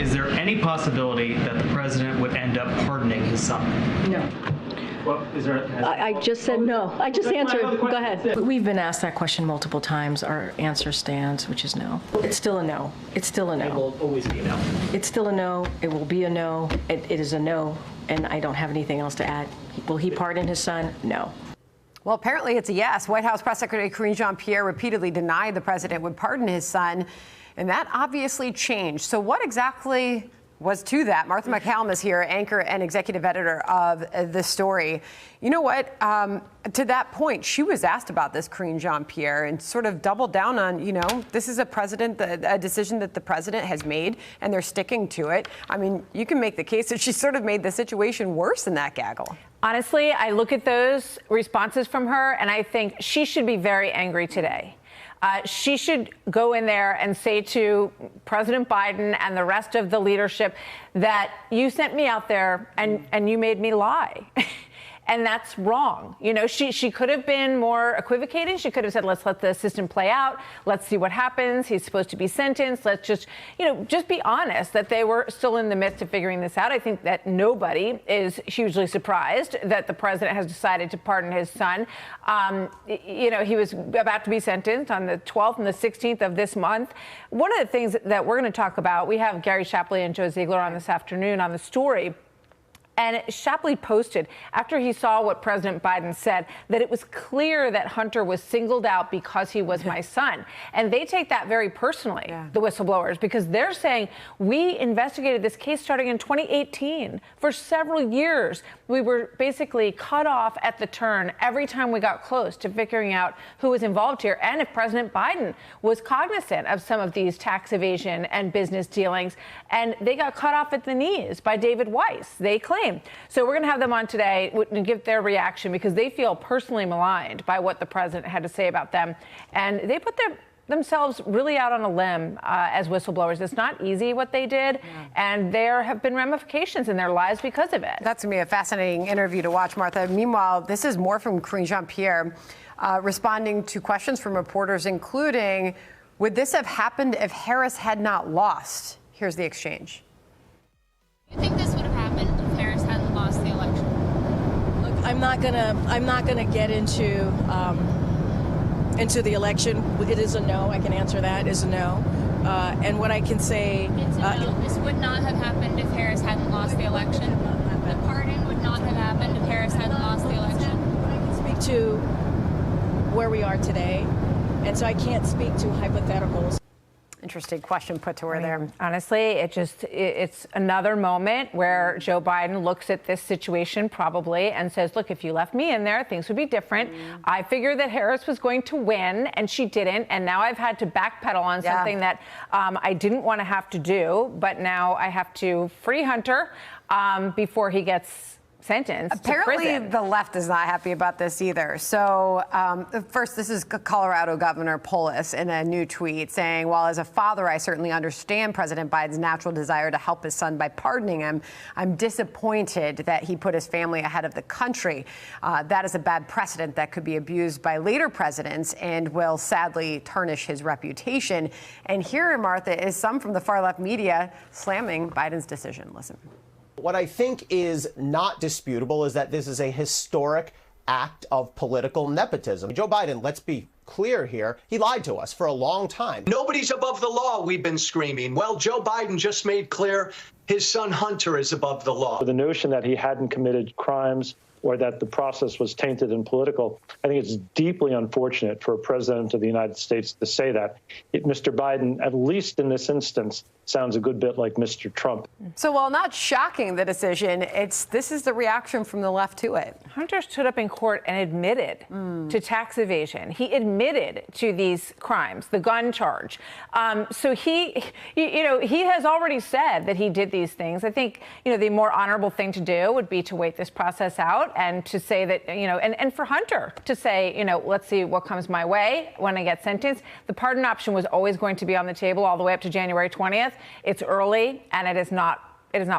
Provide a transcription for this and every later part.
is there any possibility that the president would end up pardoning his son? No. Well, is there? I just said no. I just answered. Go ahead. We've been asked that question multiple times. Our answer stands, which is no. It's still a no. It's still a no. It will always be a no. It's still a no. It will be a no. It is a no, and I don't have anything else to add. Will he pardon his son? No. Well, apparently it's a yes. White House Press Secretary Karine Jean-Pierre repeatedly denied the president would pardon his son, and that obviously changed. So what exactly was to that? Martha MacCallum is here, anchor and executive editor of The Story. You know what? To that point, she was asked about this, Karine Jean-Pierre, and sort of doubled down on, this is a decision that the president has made, and they're sticking to it. I mean, you can make the case that she sort of made the situation worse in that gaggle. Honestly, I look at those responses from her, and I think she should be very angry today. She should go in there and say to President Biden and the rest of the leadership that you sent me out there and you made me lie. And that's wrong. She could have been more equivocating. She could have said, let's let the system play out. Let's see what happens. He's supposed to be sentenced. Let's just be honest that they were still in the midst of figuring this out. I think that nobody is hugely surprised that the president has decided to pardon his son. He was about to be sentenced on the 12th and the 16th of this month. One of the things that we're going to talk about, we have Gary Shapley and Joe Ziegler on this afternoon on The Story. And Shapley posted, after he saw what President Biden said, that it was clear that Hunter was singled out because he was my son. And they take that very personally, the whistleblowers, because they're saying, we investigated this case starting in 2018. For several years, we were basically cut off at the turn every time we got close to figuring out who was involved here and if President Biden was cognizant of some of these tax evasion and business dealings. And they got cut off at the knees by David Weiss, they claim. So we're going to have them on today and give their reaction because they feel personally maligned by what the president had to say about them. And they put themselves really out on a limb as whistleblowers. It's not easy what they did, and there have been ramifications in their lives because of it. That's going to be a fascinating interview to watch, Martha. Meanwhile, this is more from Karine Jean-Pierre responding to questions from reporters, including, would this have happened if Harris had not lost? Here's the exchange. You think this would have happened if Harris hadn't lost the election? Look, I'm not gonna get into the election. It is a no. I can answer that. It is a no. And what I can say, it's a no. This would not have happened if Harris hadn't lost the election. The pardon would not have happened if Harris hadn't lost the election. I can speak to where we are today, and so I can't speak to hypotheticals. Interesting question put to her there. Honestly, it's another moment where Joe Biden looks at this situation probably and says, look, if you left me in there, things would be different. I figured that Harris was going to win, and she didn't. And now I've had to backpedal on something that I didn't want to have to do. But now I have to free Hunter before he gets sentenced. Apparently, the left is not happy about this either. So first, this is Colorado Governor Polis in a new tweet saying, while as a father, I certainly understand President Biden's natural desire to help his son by pardoning him, I'm disappointed that he put his family ahead of the country. That is a bad precedent that could be abused by later presidents and will sadly tarnish his reputation. And here, Martha, is some from the far left media slamming Biden's decision. Listen. What I think is not disputable is that this is a historic act of political nepotism. Joe Biden, let's be clear here, he lied to us for a long time. Nobody's above the law, we've been screaming. Well, Joe Biden just made clear his son Hunter is above the law. The notion that he hadn't committed crimes or that the process was tainted and political, I think it's deeply unfortunate for a president of the United States to say that. Mr. Biden, at least in this instance, sounds a good bit like Mr. Trump. So while not shocking, the decision, this is the reaction from the left to it. Hunter stood up in court and admitted to tax evasion. He admitted to these crimes, the gun charge. So he has already said that he did these things. I think, the more honorable thing to do would be to wait this process out and to say that, and for Hunter to say, let's see what comes my way when I get sentenced. The pardon option was always going to be on the table all the way up to January 20th. It's early, and it is not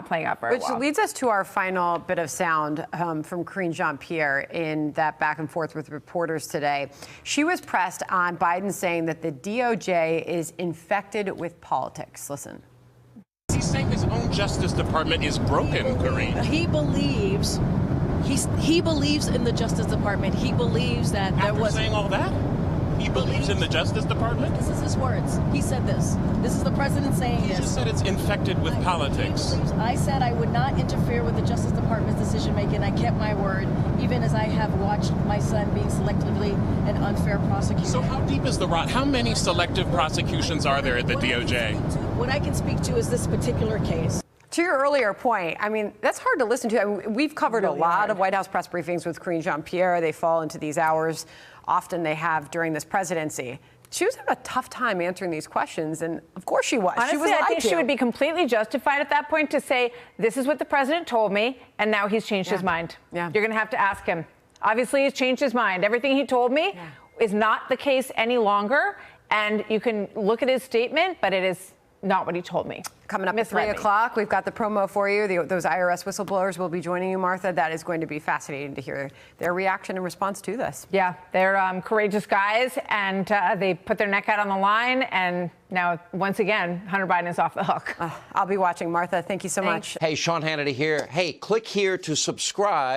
playing out very well. Which leads us to our final bit of sound from Karine Jean-Pierre in that back and forth with reporters today. She was pressed on Biden saying that the DOJ is infected with politics. Listen. He saying his own Justice Department is broken, Karine. He believes in the Justice Department. He believes that there was. After saying all that? He believes in the Justice Department? This is his words. He said this. This is the president saying this. He just said it's infected with politics. I said I would not interfere with the Justice Department's decision-making. I kept my word, even as I have watched my son being selectively and unfair prosecuted. So how deep is the rot? How many selective prosecutions are there at the DOJ? What I can speak to is this particular case. To your earlier point, I mean, that's hard to listen to. I mean, we've covered a lot of White House press briefings with Karine Jean-Pierre. They fall into these hours. Often they have during this presidency. She was having a tough time answering these questions, and of course she was. Honestly, I think she would be completely justified at that point to say, this is what the president told me, and now he's changed his mind. Yeah. You're going to have to ask him. Obviously, he's changed his mind. Everything he told me is not the case any longer, and you can look at his statement, but it is not what he told me. Coming up at 3 o'clock, we've got the promo for you. Those IRS whistleblowers will be joining you, Martha. That is going to be fascinating to hear their reaction and response to this. Yeah, they're courageous guys, and they put their neck out on the line. And now, once again, Hunter Biden is off the hook. I'll be watching. Martha, thank you so much. Hey, Sean Hannity here. Hey, click here to subscribe.